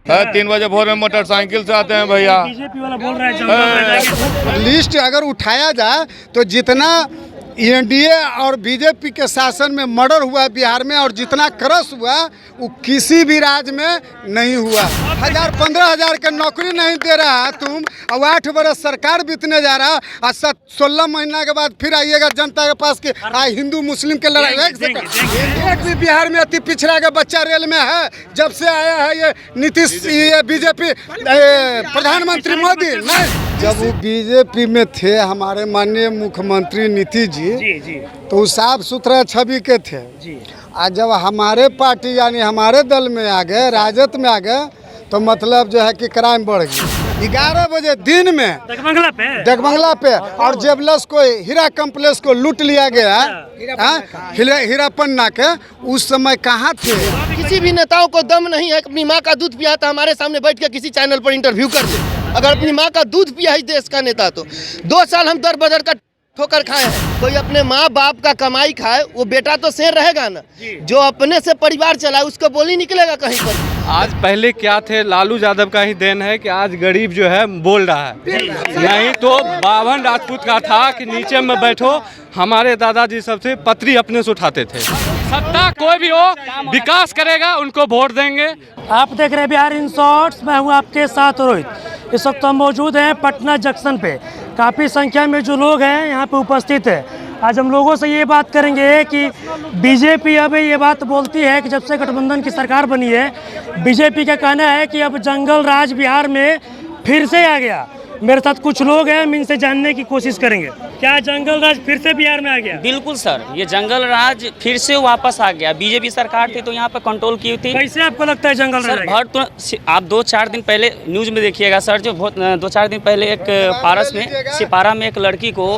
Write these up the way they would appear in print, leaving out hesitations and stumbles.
है 3 बजे भोर में मोटरसाइकिल से आते हैं भैया। बीजेपी वाला बोल रहा है लिस्ट अगर उठाया जाए तो जितना एनडीए और बीजेपी के शासन में मर्डर हुआ बिहार में और जितना क्रश हुआ वो किसी भी राज्य में नहीं हुआ। 15,000 का नौकरी नहीं दे रहा है तुम, और 8 बरस सरकार बीतने जा रहा है और 16 महीना के बाद फिर आइएगा जनता के पास कि हिंदू मुस्लिम के लड़ाई। एक भी बिहार में अति पिछड़ा का बच्चा रेल में है जब से आया है ये नीतीश, ये बीजेपी प्रधानमंत्री मोदी नहीं। जब वो बीजेपी में थे हमारे माननीय मुख्यमंत्री नीतीश जी, तो वो साफ सुथरा छवि के थे। आज जब हमारे पार्टी यानी हमारे दल में आ गए, राजद में आ गए, तो मतलब जो है कि क्राइम बढ़ गई। 11 बजे दिन में डगमंगला पे और जेबलस को हीरा कम्प्लेक्स को लूट लिया गया, हीरा पन्ना के, उस समय कहाँ थे? किसी भी नेताओं को दम नहीं है अपनी माँ का दूध पिया था हमारे सामने बैठ के किसी चैनल पर इंटरव्यू कर दे। अगर अपनी माँ का दूध पिया ही देश का नेता तो 2 साल हम दर बदर का ठोकर खाए हैं। कोई अपने माँ बाप का कमाई खाए वो बेटा तो शेर रहेगा ना, जो अपने से परिवार चलाए उसको बोली निकलेगा कहीं पर। आज पहले क्या थे, लालू यादव का ही देन है कि आज गरीब जो है बोल रहा है, नहीं तो बावन राजपूत का था कि नीचे में बैठो, हमारे दादाजी सबसे पत्री अपने से उठाते थे। सत्ता कोई भी हो, विकास करेगा उनको वोट देंगे। आप देख रहे हैं बिहार इन शॉर्ट्स, मैं हूँ आपके साथ रोहित। इस वक्त हम मौजूद हैं पटना जंक्शन पे। काफ़ी संख्या में जो लोग हैं यहाँ पे उपस्थित है। आज हम लोगों से ये बात करेंगे कि बीजेपी अब ये बात बोलती है कि जब से गठबंधन की सरकार बनी है, बीजेपी का कहना है कि अब जंगल राज बिहार में फिर से आ गया। मेरे साथ कुछ लोग हैं, हम इनसे जानने की कोशिश करेंगे। क्या जंगल राज फिर से बिहार में आ गया? बिल्कुल सर, ये जंगल राज फिर से वापस आ गया। बीजेपी सरकार थी तो यहाँ पे कंट्रोल की थी। कैसे आपको लगता है जंगल राज? सर तो आप 2-4 दिन पहले न्यूज़ में देखिएगा सर, जो 2-4 दिन पहले एक पारस में सिपारा में एक लड़की को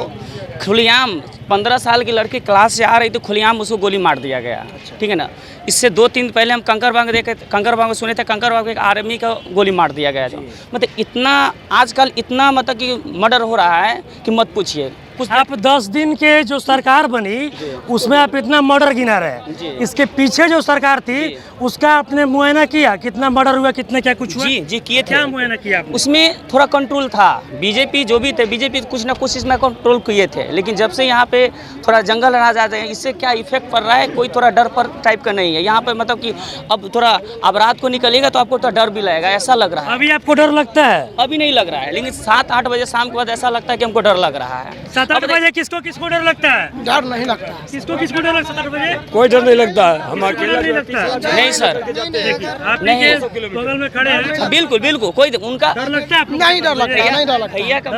खुलेआम 15 साल की लड़की क्लास से आ रही तो खुलेआम उसको गोली मार दिया गया। ठीक है ना। इससे 2-3 दिन पहले हम कंकरबाग देखे, कंकरबाग में सुने थे, कंकरबाग एक आर्मी का गोली मार दिया गया था। मतलब इतना आजकल इतना मतलब कि मर्डर हो रहा है कि मत पूछिए। आप 10 दिन के जो सरकार बनी उसमें आप इतना मर्डर गिना रहे हैं, इसके पीछे जो सरकार थी उसका आपने मुआयना किया, कितना मर्डर हुआ, कितना क्या कुछ हुआ? जी किए थे। क्या मुआयना किया आपने? उसमें थोड़ा कंट्रोल था। बीजेपी जो भी थे, बीजेपी कुछ ना कुछ इसमें कंट्रोल किए थे, लेकिन जब से यहाँ पे थोड़ा जंगल राज आ जाए, इससे क्या इफेक्ट पड़ रहा है, कोई थोड़ा डर पर टाइप का नहीं है यहाँ पे। मतलब कि अब थोड़ा अब रात को निकलेगा तो आपको थोड़ा डर भी लगेगा, ऐसा लग रहा है। अभी आपको डर लगता है? अभी नहीं लग रहा है, लेकिन 7-8 बजे शाम के बाद ऐसा लगता है कि हमको डर लग रहा है। 7-8 बजे किसको डर लगता है? डर नहीं लगता। किसको डर लगता है 7-8 बजे? कोई डर नहीं लगता है, हम अकेले नहीं लगता है। नहीं सर, आप नहीं बगल में खड़े हैं। बिल्कुल कोई उनका डर लगता है? नहीं डर लगता, भैया का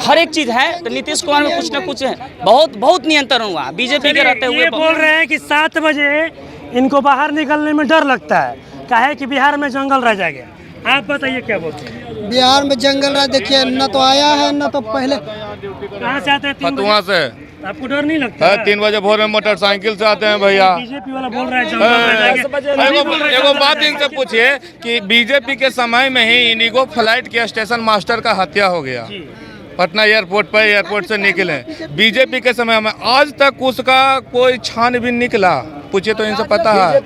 हर एक चीज है। तो नीतीश कुमार में कुछ ना कुछ है, बहुत नियंत्रण हुआ बीजेपी के रहते हुए। ये बोल रहे हैं कि 7 बजे इनको बाहर निकलने में डर लगता है, काहे कि बिहार में जंगल राज आ गया। आप बताइए क्या बोलते हैं? बिहार में जंगल राज देखिए न तो आया है न तो पहले। कहाँ से आते हैं? फतुहा से। आपको डर नहीं लगता है 3 बजे भोर में मोटरसाइकिल से आते हैं भैया। बीजेपी वाला बोल रहा है जंगल राज आ गया। एगो बात इनसे पूछिए कि बीजेपी के समय में ही इंडिगो फ्लाइट के स्टेशन मास्टर का हत्या हो गया पटना एयरपोर्ट पर, एयरपोर्ट से निकले। बीजेपी के समय में आज तक उसका कोई छानबीन निकला? पूछिए तो इनसे पता है।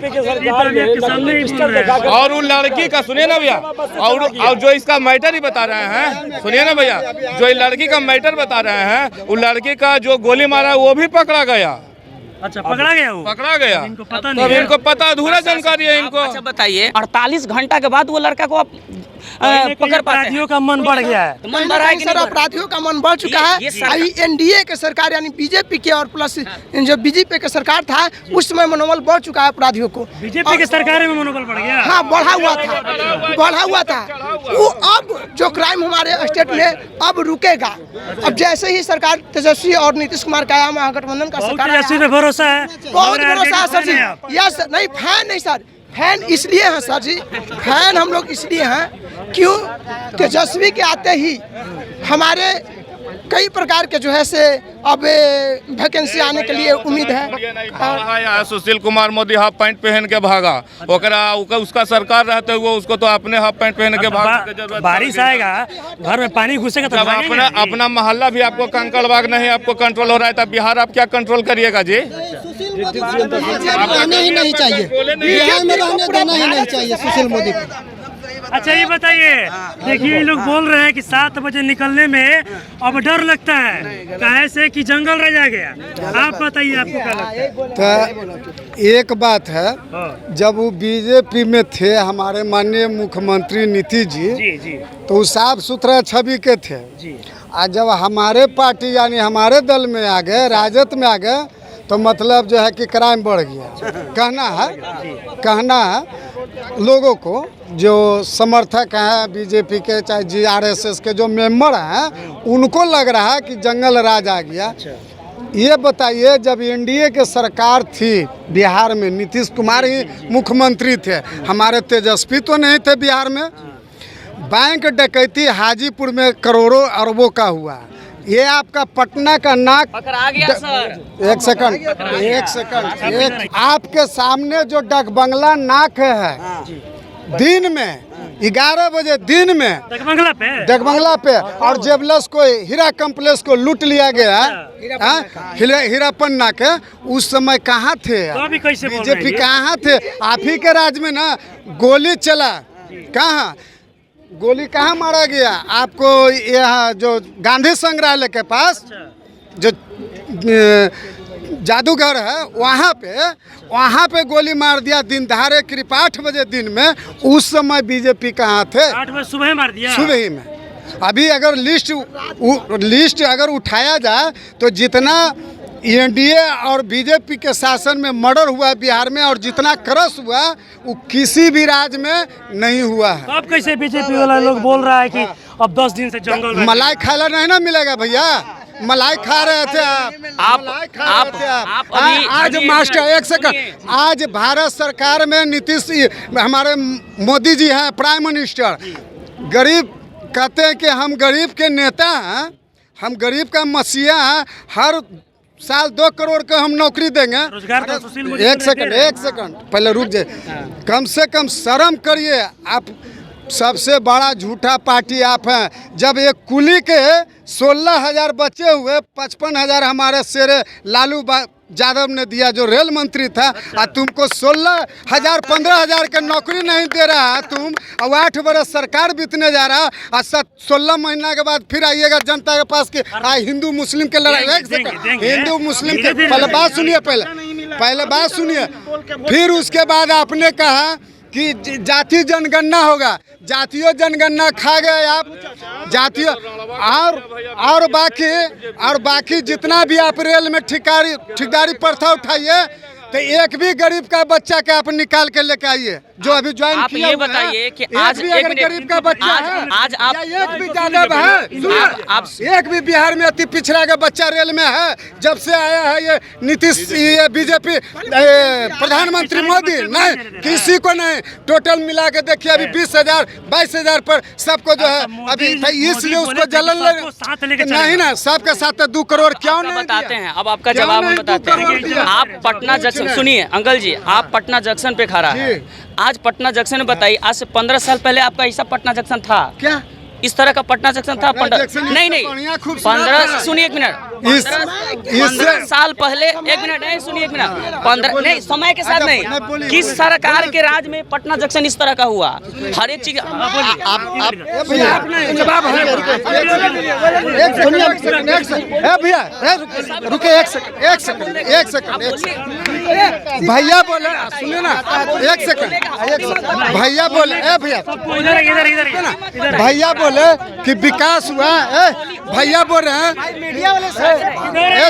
और उन लड़की का सुनिए ना भैया, और जो इसका मैटर ही बता रहे हैं, सुनिए ना भैया, जो लड़की का मैटर बता रहे हैं, उन लड़की का जो गोली मारा वो भी पकड़ा गया। अच्छा, पकड़ा गया वो? पकड़ा गया। इनको पता नहीं है। इनको पता, अधूरा जानकारी है इनको। अच्छा बताइए, 48 घंटा के बाद वो लड़का को आप पकड़ पाते हैं? अपराधियों का मन बढ़ गया है। तो मन बढ़ा है कि सर, अपराधियों का मन बढ़ चुका है। एनडीए के सरकार यानी बीजेपी के और प्लस जो बीजेपी के सरकार था उस समय मनोबल बढ़ चुका है अपराधियों को। बीजेपी के सरकार में मनोबल बढ़ गया? हाँ, बढ़ा हुआ था। वो अब जो क्राइम हमारे स्टेट में अब रुकेगा। अब जैसे ही सरकार तेजस्वी और नीतीश कुमार का आया, महागठबंधन का सरकार, तेजस्वी पे भरोसा है? बहुत भरोसा है सर जी। यस, नहीं फैन नहीं सर, फैन इसलिए हैं सर जी, फैन हम लोग इसलिए हैं क्यों, तेजस्वी के आते ही हमारे कई प्रकार के जो है से अब वैकेंसी आने के लिए उम्मीद है। सुशील कुमार मोदी हाफ पैंट पहन के भागा, उसका सरकार रहते हुए उसको तो अपने हाफ पैंट पहन के भागा। बारिश आएगा, घर में पानी घुसेगा तो जब अपना मोहल्ला भी आपको कंकड़बाग नहीं आपको कंट्रोल हो रहा है, तब बिहार आप क्या कंट्रोल करिएगा जी? रहने ही नहीं चाहिए, बिहार में रहने देना ही नहीं चाहिए सुशील मोदी को। अच्छा ये बताइए, देखिए ये लोग बोल रहे हैं कि 7 बजे निकलने में अब डर लगता है, काहे से कि जंगल रह जा गया। आप बताइए आपको क्या लगता है? तो एक बात है, जब वो बीजेपी में थे हमारे माननीय मुख्यमंत्री नीतीश जी, तो वो साफ सुथरा छवि के थे। और जब हमारे पार्टी यानी हमारे दल में आ गए, राजद में आ गए, तो मतलब जो है कि क्राइम बढ़ गया। कहना है लोगों को, जो समर्थक हैं बीजेपी के, चाहे GRSS के जो मेंबर हैं, उनको लग रहा है कि जंगल राज आ गया। ये बताइए, जब एनडीए के सरकार थी बिहार में, नीतीश कुमार ही मुख्यमंत्री थे, हमारे तेजस्वी तो नहीं थे बिहार में। बैंक डकैती हाजीपुर में करोड़ों अरबों का हुआ। ये आपका पटना का नाक पकड़ा गया सर। एक सेकंड, आपके सामने जो डक बंगला नाक है, दिन में 11 बजे दिन में डकबंगला पे और जेबलस को हीरा कम्प्लेक्स को लूट लिया गया, हीरा पन्ना के, उस समय कहाँ थे बीजेपी? कहाँ थे? आप ही के राज में ना गोली चला। कहाँ गोली कहाँ मारा गया? आपको यहाँ जो गांधी संग्रहालय के पास जो जादूगर है, वहाँ पे गोली मार दिया दिन दहाड़े, करीब 8 बजे दिन में। उस समय बीजेपी कहाँ थे? 8 बजे सुबह मार दिया, सुबह ही में। अभी अगर लिस्ट अगर उठाया जाए तो जितना एनडीए और बीजेपी के शासन में मर्डर हुआ बिहार में और जितना क्रश हुआ वो किसी भी राज्य में नहीं हुआ है। तो अब कैसे बीजेपी वाला लोग बोल रहा है कि अब 10 दिन से जंगल में मलाई खाला नहीं ना मिलेगा भैया? मलाई खा रहे थे आप। आज मास्टर एक सेकंड, आज भारत सरकार में नीतीश हमारे मोदी जी हैं प्राइम मिनिस्टर। गरीब कहते हैं कि हम गरीब के नेता हैं, हम गरीब का मसीहा हैं, हर साल 2 करोड़ का हम नौकरी देंगे। एक सेकंड पहले रुक जाए। कम से कम शर्म करिए, आप सबसे बड़ा झूठा पार्टी आप हैं। जब एक कुली के 16,000 बच्चे हुए, 55,000 हमारे शेरे लालू यादव ने दिया जो रेल मंत्री था, और तुमको 16,000 15,000 का नौकरी नहीं दे रहा है तुम, और 8 बरस सरकार बीतने जा रहा, और 16 महीना के बाद फिर आइएगा जनता के पास कि हिंदू मुस्लिम के लड़ाई। एक सेकंड, हिंदू मुस्लिम के पहले बात सुनिए, पहले बात सुनिए। फिर उसके बाद आपने कहा कि जातीय जनगणना होगा, जातीय जनगणना खा गए आप। जातीय और बाकी जितना भी आप रेल में ठेकेदारी प्रथा उठाइए, तो एक भी गरीब का बच्चा के आप निकाल के लेके आइए जो अभी ज्वाइन किया। आप ये बताइए कि आज भी अगर गरीब का बच्चा है, आज आप एक भी यादव है, एक भी बिहार में अति पिछड़ा का बच्चा रेल में है जब से आया है ये नीतीश, ये बीजेपी प्रधानमंत्री मोदी, नहीं किसी को नहीं। टोटल मिला के देखिए अभी 20,000 22,000 पर सबको जो है अभी, इसलिए उसको जलन नहीं ना, सबके साथ 2 करोड़ क्यों नहीं बताते हैं? अब आपका जवाब हम बताते हैं। आप पटना जंक्शन, सुनिए अंकल जी, आप पटना जंक्शन पे खड़ा है। आज पटना जंक्शन बताइए, आज से 15 साल पहले आपका ऐसा पटना जंक्शन था क्या? इस तरह का पटना जंक्शन था? नहीं 15, सुनिए 1 मिनट, 15 साल पहले, 1 मिनट नहीं, सुनिए 1 मिनट, 15 नहीं, समय के साथ नहीं, किस सरकार के राज में पटना जंक्शन इस तरह का हुआ? हर एक चीज भैया बोले, सुनिए ना, एक सेकंड भैया बोले, भैया बोले कि विकास हुआ। भैया बोल रहे हैं,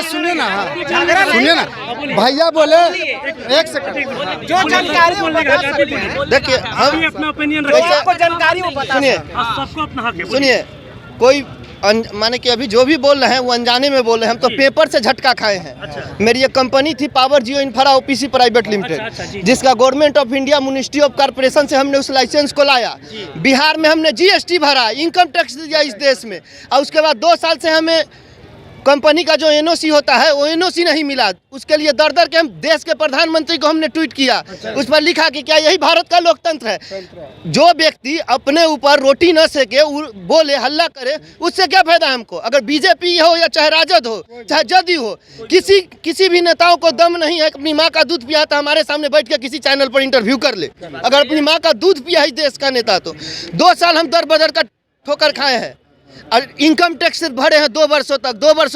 सुनिए ना, भैया बोले, एक सेकंड, जो जानकारी देखिए, हम अपना ओपिनियन सुनिए, कोई माने कि अभी जो भी बोल रहे हैं वो अनजाने में बोल रहे हैं। हम तो पेपर से झटका खाए हैं। अच्छा। मेरी एक कंपनी थी पावर जियो इंफ्रा ओपीसी प्राइवेट लिमिटेड, जिसका government of India ministry of corporation से हमने उस लाइसेंस को लाया। बिहार में हमने जीएसटी भरा, इनकम टैक्स दिया इस देश में, और उसके बाद 2 साल से हमें कंपनी का जो एनओसी होता है वो एनओसी नहीं मिला। उसके लिए दर दर के हम देश के प्रधानमंत्री को हमने ट्वीट किया, उस पर लिखा कि क्या यही भारत का लोकतंत्र है। जो व्यक्ति अपने ऊपर रोटी न सेके बोले हल्ला करे, उससे क्या फायदा हमको। अगर बीजेपी हो या चाहे राजद हो चाहे जदयू हो, किसी भी नेताओं को दम नहीं है अपनी माँ का दूध पिया तो हमारे सामने बैठ के किसी चैनल पर इंटरव्यू कर ले। अगर अपनी माँ का दूध पिया ही देश का नेता तो 2 साल हम दर बदर का ठोकर खाए हैं और इनकम टैक्स भरे हैं 2 वर्षों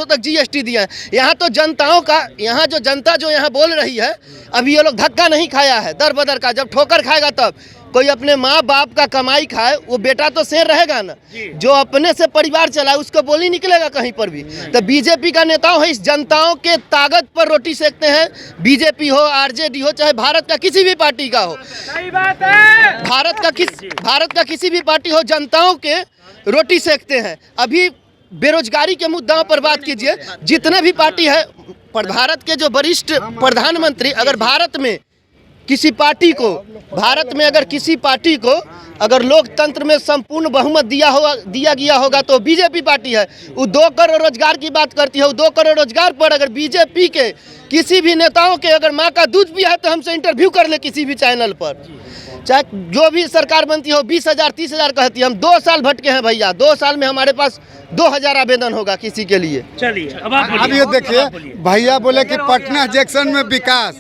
तक जीएसटी दिया है। यहाँ तो जनताओं का, यहाँ जो जनता जो यहाँ बोल रही है, अभी ये लोग धक्का नहीं खाया है दर बदर का। जब ठोकर खाएगा तब कोई अपने माँ बाप का कमाई खाए, वो बेटा तो शेर रहेगा ना। जो अपने से परिवार चलाए उसको बोली निकलेगा कहीं पर भी। तो बीजेपी का नेताओं है, इस जनताओं के ताकत पर रोटी सेकते हैं। बीजेपी हो, आरजेडी हो, चाहे भारत का किसी भी पार्टी का हो, भारत का किसी भी पार्टी हो, जनताओं के रोटी सेकते हैं। अभी बेरोजगारी के मुद्दाओं पर बात कीजिए। जितने भी पार्टी है, पर भारत के जो वरिष्ठ प्रधानमंत्री अगर भारत में किसी पार्टी को अगर लोकतंत्र में संपूर्ण बहुमत दिया गया होगा तो बीजेपी पार्टी है। वो 2 करोड़ रोजगार की बात करती है। वो 2 करोड़ रोजगार पर अगर बीजेपी के किसी भी नेताओं के अगर माँ का दूध पिया है तो हमसे इंटरव्यू कर ले किसी भी चैनल पर। चाहे जो भी सरकार बनती हो 20,000 30,000 कहती है। हम 2 साल भटके हैं भैया। 2 साल में हमारे पास 2000 आवेदन होगा किसी के लिए। चलिए अब ये देखिए, भैया बोले कि पटना जंक्शन में विकास,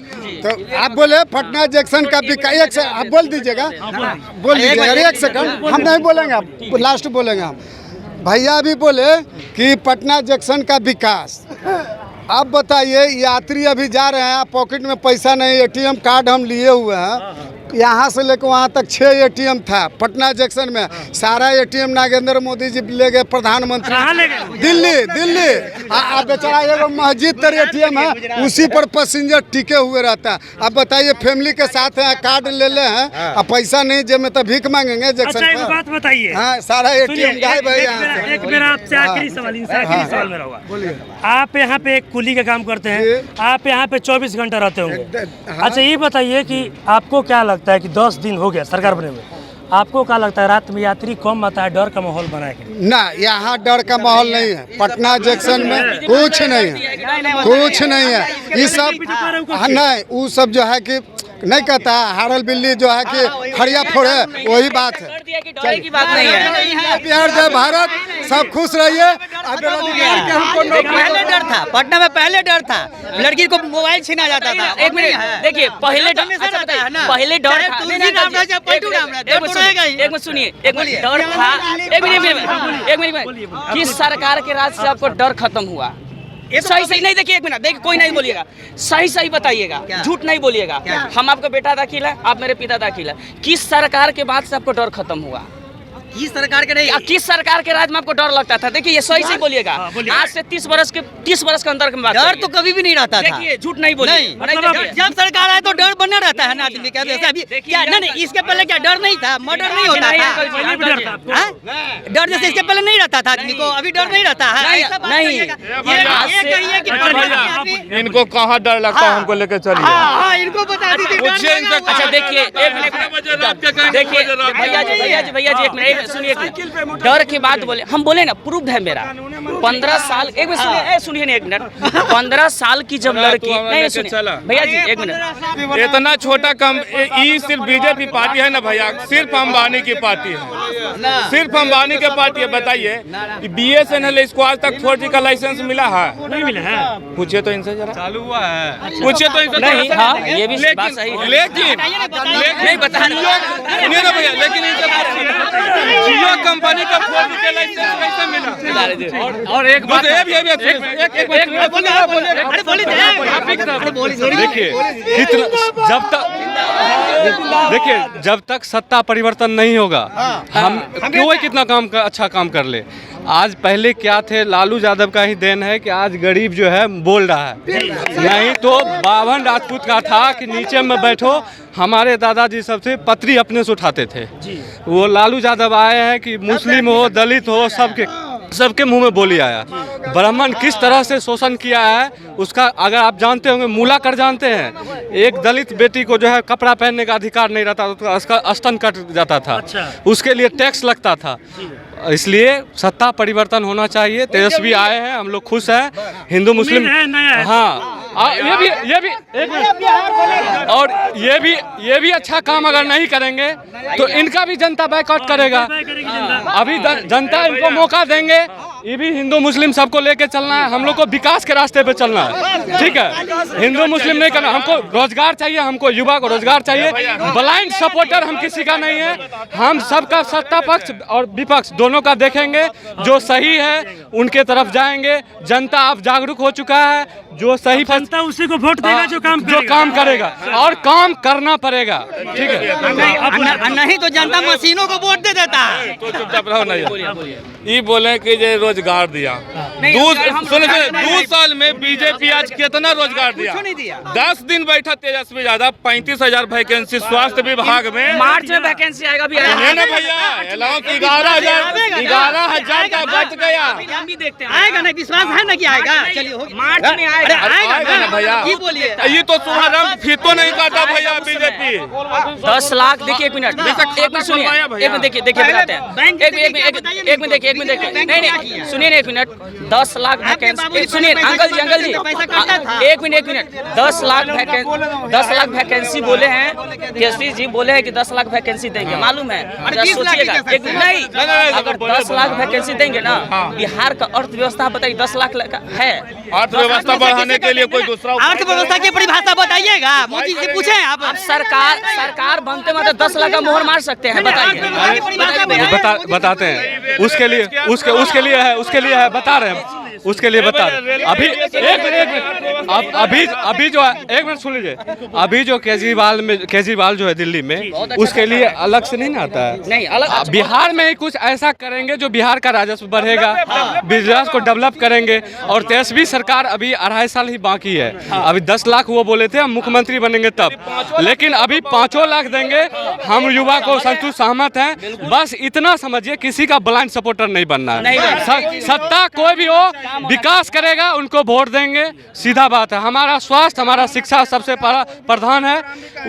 तो आप बोले पटना जंक्शन का विकास। एक सेकंड आप बोल दीजिएगा, एक सेकंड हम नहीं बोलेंगे, आप लास्ट बोलेंगे हम। भैया भी बोले कि पटना जंक्शन का विकास। आप बताइए, यात्री अभी जा रहे हैं, पॉकेट में पैसा नहीं, एटीएम कार्ड हम लिए हुए हैं, यहाँ से लेकर वहाँ तक 6 एटीएम था पटना जंक्शन में। सारा एटीएम नागेंद्र मोदी जी ले गए, प्रधानमंत्री दिल्ली। आप बेचारा एगो मस्जिद तर एटीएम है, उसी पर पैसेंजर टिके हुए रहता है। अब बताइए, फैमिली के साथ हैं, कार्ड ले ले हैं, अब पैसा नहीं जेब में तो भीख मांगेंगे जंक्शन पर। एक बात बताइए, हाँ, सारा एटीएम गायब है यहाँ से। एक मेरा आपसे आखिरी सवाल मेरा होगा। आप यहाँ पे एक कुली का काम करते हैं, आप यहाँ पे 24 घंटा रहते होंगे। अच्छा ये बताइए कि आपको क्या लगता है कि 10 दिन हो गया सरकार बने हुए, आपको क्या लगता है रात में यात्री कम आता है, डर का माहौल बना है? ना, यहाँ डर का माहौल नहीं है। पटना जंक्शन में कुछ नहीं है। ये सब नहीं, वो सब जो है कि नहीं कहता हारल बिल्ली जो है कि खड़िया फोड़े, वही बात है। प्यार जय भारत, सब खुश रहिए। पहले डर था, पटना में पहले डर था, लड़की को मोबाइल छीना जाता था। एक मिनट देखिए, पहले डर था। एक मिनट सुनिए, एक मिनट डर था। एक मिनट किस सरकार के राज से आपको डर खत्म हुआ? सही नहीं, देखिए एक मिनट, देखिए कोई नहीं बोलिएगा, सही बताइएगा, झूठ नहीं बोलिएगा। हम आपका बेटा दाखिल है, आप मेरे पिता दाखिल है। किस सरकार के बाद से आपको डर खत्म हुआ? किस सरकार के नहीं, किस सरकार के राज में आपको डर लगता था? देखिए ये सही बोलिएगा। आज से 30 वर्ष के अंदर की बात, डर तो कभी भी नहीं रहता था। देखिए झूठ नहीं बोलिए। जब सरकार आए तो डर बना रहता है ना आदमी का। नहीं, इसके पहले क्या डर नहीं था? मर्डर नहीं होता था? डर जैसे इसके पहले नहीं रहता था आदमी को, अभी डर नहीं रहता है? नहीं, इनको कहाँ डर लगता है, हमको लेकर चलिए। इनको बता दीजिए। अच्छा देखिए, भैया जी एक मिनट सुनिए। डर की बात बोले, हम बोले ना, प्रूफ है मेरा। 15 साल, एक मिनट सुनिए ना, एक मिनट। 15 साल की जब लड़की, नहीं सुनिए भैया जी एक मिनट। इतना छोटा कम, ये सिर्फ बीजेपी पार्टी है ना भैया, सिर्फ अंबानी की पार्टी है, सिर्फ अंबानी की पार्टी है। बताइए BSNL इसको आज तक 4G का लाइसेंस मिला है? नहीं मिला है। पूछिए तो इनसे जरा, चालू हुआ है, पूछिए तो इनसे। नहीं, हाँ ये भी बात सही है, लेकिन नहीं बता सुनिए ना भैया, लेकिन जियो कंपनी का 4G का लाइसेंस कैसे मिला? और एक बात, देखिए जब तक सत्ता परिवर्तन नहीं होगा, हम क्यों कितना अच्छा काम कर ले। आज पहले क्या थे, लालू यादव का ही देन है कि आज गरीब जो है बोल रहा है। नहीं तो बावन राजपूत का था कि नीचे में बैठो, हमारे दादाजी सबसे पत्री अपने से उठाते थे। वो लालू यादव आए हैं कि मुस्लिम हो, दलित हो, सबके मुंह में बोली आया। ब्राह्मण किस तरह से शोषण किया है उसका अगर आप जानते होंगे, मूला कर जानते हैं। एक दलित बेटी को जो है कपड़ा पहनने का अधिकार नहीं रहता, उसका स्तन कट जाता था। उसके लिए टैक्स लगता था। इसलिए सत्ता परिवर्तन होना चाहिए। तेजस्वी आए हैं, हम लोग खुश हैं। हिंदू मुस्लिम हाँ, ये भी एक मिनट, और ये भी अच्छा काम अगर नहीं करेंगे तो इनका भी जनता बायकॉट करेगा। अभी जनता इनको मौका देंगे। ये भी हिंदू मुस्लिम सबको लेके चलना है, हम लोग को विकास के रास्ते पे चलना है, ठीक है। हिंदू मुस्लिम नहीं करना, हमको रोजगार चाहिए, हमको युवा को रोजगार चाहिए। ब्लाइंड सपोर्टर हम किसी का नहीं है, हम सबका सत्ता पक्ष और विपक्ष दोनों का देखेंगे। जो सही है उनके तरफ जाएंगे। जनता अब जागरूक हो चुका है, जो सही जनता उसी को वोट देगा जो काम करेगा और काम करना पड़ेगा, ठीक है। नहीं तो जनता मशीनों को वोट दे देता है। तो चुपचाप रहो ना। ये बोले कि ये रोजगार दिया, 2 साल में बीजेपी आज कितना रोजगार दिया? 10 दिन बैठा तेजस्वी यादव, 35,000 वैकेंसी स्वास्थ्य विभाग में। मार्च में वैकेंसी आएगा भी है ना भैया? अलाउंस 11,000 का बच गया। हम भी देखते हैं, आएगा ना, विश्वास है ना कि आएगा। चलिए मार्च में अरे आएगा आएगा ना भैया। ये बोलिए, ये तो शुभारंभ फीतो नहीं काटा भैया बीजेपी। 10 लाख देखिए, एक मिनट सुनिए, एक मिनट देखिए बताते हैं। एक मिनट देखिए, नहीं सुनिए ना, 1 मिनट। 10 लाख वैकेंसी, सुनिए अंकल जी, एक मिनट। 10 लाख वैकेंसी बोले हैं, तेजस्वी जी बोले हैं कि 10 लाख वैकेंसी देंगे, मालूम है? सोचिएगा, नहीं अगर 10 लाख वैकेंसी देंगे ना, बिहार का अर्थव्यवस्था बताइए 10 लाख है। अर्थव्यवस्था बढ़ाने के लिए कोई दूसरा अर्थव्यवस्था की परिभाषा बताइएगा, मोदी से पूछे आप। अब सरकार बनते मतलब 10 लाख का मोहर मार सकते हैं, बताइए। बताते हैं, उसके लिए है, बता रहे हैं, उसके लिए बता रहे। अभी जो है, एक मिनट सुन लीजिए, अभी जो केजरीवाल जो है दिल्ली में, उसके लिए अलग से नहीं ना आता है। नहीं अलग, बिहार में ही कुछ ऐसा करेंगे जो बिहार का राजस्व बढ़ेगा, बिजनेस को डेवलप करेंगे। और तेजस्वी सरकार अभी 2.5 साल ही बाकी है। अभी 10 लाख वो बोले थे हम मुख्यमंत्री बनेंगे तब, लेकिन अभी 5 लाख देंगे। हम युवा को संतुष्ट सहमत हैं। बस इतना समझिए, किसी का ब्लाइंड सपोर्टर नहीं बनना है। सत्ता कोई भी हो, विकास करेगा उनको वोट देंगे, सीधा बात है। हमारा स्वास्थ्य, हमारा शिक्षा सबसे प्रधान है।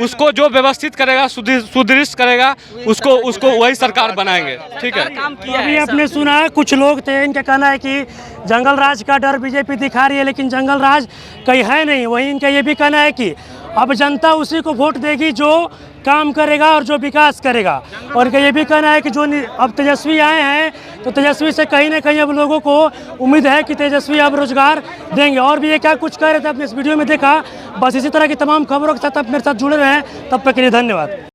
उसको जो व्यवस्थित करेगा, सुदृढ़ करेगा, उसको वही सरकार बनाएंगे, ठीक है। अभी आपने सुना, कुछ लोग थे, इनका कहना है कि जंगल राज का डर बीजेपी दिखा रही है, लेकिन जंगल राज कहीं है नहीं। वहीं इनका ये भी कहना है कि अब जनता उसी को वोट देगी जो काम करेगा और जो विकास करेगा। और इनका ये भी कहना है कि जो अब तेजस्वी आए हैं, तो तेजस्वी से कहीं ना कहीं अब लोगों को उम्मीद है कि तेजस्वी अब रोजगार देंगे। और भी ये क्या कुछ कह रहे थे, आपने इस वीडियो में देखा। बस इसी तरह की तमाम खबरों के साथ आप मेरे साथ जुड़े रहें। तब तक के लिए धन्यवाद।